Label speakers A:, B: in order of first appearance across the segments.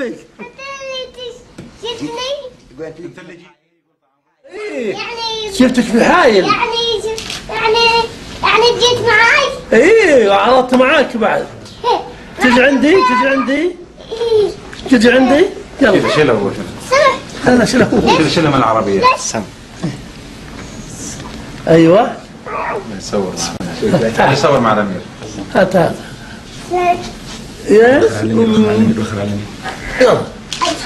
A: احبك.
B: شفتني؟
A: ايه
B: يعني
A: شفتك في حايل.
B: يعني جيت معاي؟
A: ايه وعرضت معاك بعد. تجي عندي تجي عندي تجي عندي يلا.
C: شيله هو
A: انا شيله
C: شيله من العربيه.
A: ايوه
C: يصور تعال صور مع الامير.
A: هات هذا. يس يلا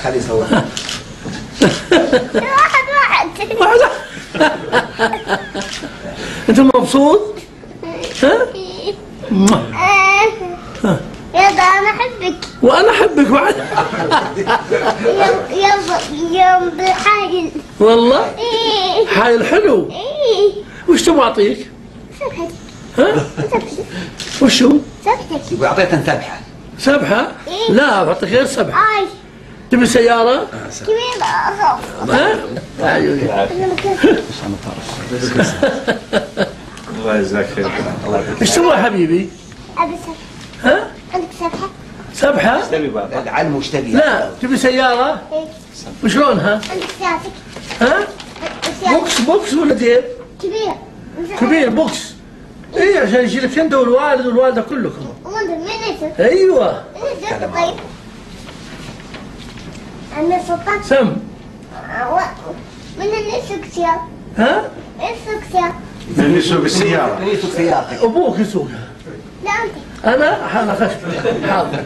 D: خليه يصور.
B: واحد.
A: انت مبسوط؟ ها؟
B: يلا انا احبك.
A: وانا احبك بعد.
B: يوم بالحاجل.
A: والله
B: ايه
A: حايل حلو.
B: ايه
A: وش تبغى اعطيك؟
B: سبحة.
A: ها؟ وشو؟
B: سبحة.
D: يقول اعطيته ذبحه.
A: سبحة؟
B: إيه.
A: لا بعطيك غير سبحة.
B: اي
A: تبي سيارة؟
B: كبيرة.
A: ها؟ ايوه.
C: الله يجزاك خير. الله يعطيك.
A: ايش تبغى حبيبي؟
B: ابي سبحة.
A: ها؟
B: عندك سبحة؟
A: سبحة؟
D: علم وش تبي؟
A: لا تبي سيارة؟
B: ايه
A: وشلونها؟
B: عندك سيارتك؟
A: ها؟ بوكس بوكس ولا جيب؟
B: كبير.
A: كبير بوكس. ايه عشان يشيلك انت والوالد والوالده كلكم.
B: وانت من اسمك؟
A: ايوه
B: من اسمك طيب؟ عمي سلطان؟
A: سم.
B: من اللي يسوق سيارة؟
A: ها؟
B: يسوق سيارة؟
C: من يسوق السياره.
D: يسوق سيارتك.
A: ابوك يسوقها.
B: لا انت.
A: انا خشب. حاضر.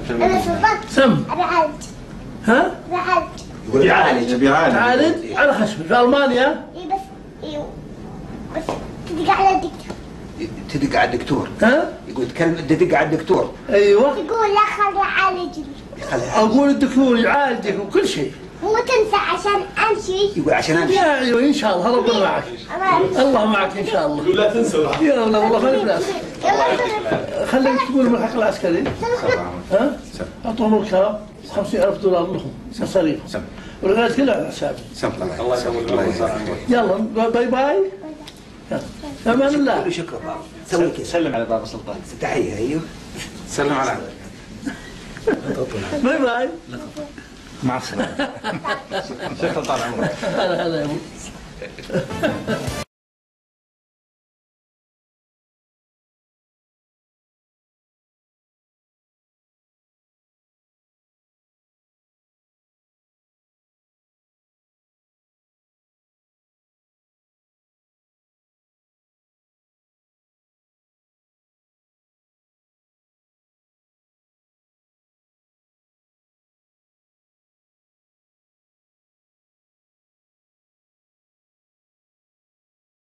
B: انا سلطان.
A: سم.
B: ابي عالج.
A: ها؟
B: ابي عالج.
D: يقول يعالج.
C: بيعالج.
A: تعالج على خشب في المانيا.
B: اي بس ايوه بس تدق على الدكتور.
D: تدق على الدكتور.
A: ها؟
D: يقول تكلم تدق على الدكتور.
A: ايوه
B: تقول لا خلي يعالجني.
A: اقول الدكتور يعالجك وكل شيء.
B: مو تنسى عشان امشي.
D: يقول عشان امشي.
A: يا ايوه ان شاء الله ربنا معك. الله معك ان شاء الله.
E: لا تنسى.
A: يلا والله خليك ناس.
B: يلا
A: خليك تقول من الحق العسكري. ها؟ اعطوهم الكرم $50,000 لهم مصاريف. والغاز كله على حسابي.
C: الله يسوي.
A: يلا باي باي. يلا في امان الله.
D: شكرا بابا. سوي كذا.
C: سلم على بابا سلطان.
D: تحيه ايوه.
C: سلم على
A: باي باي.
C: مع السلامه. شكرا طال عمرك.
A: هلا هلا يا ابو.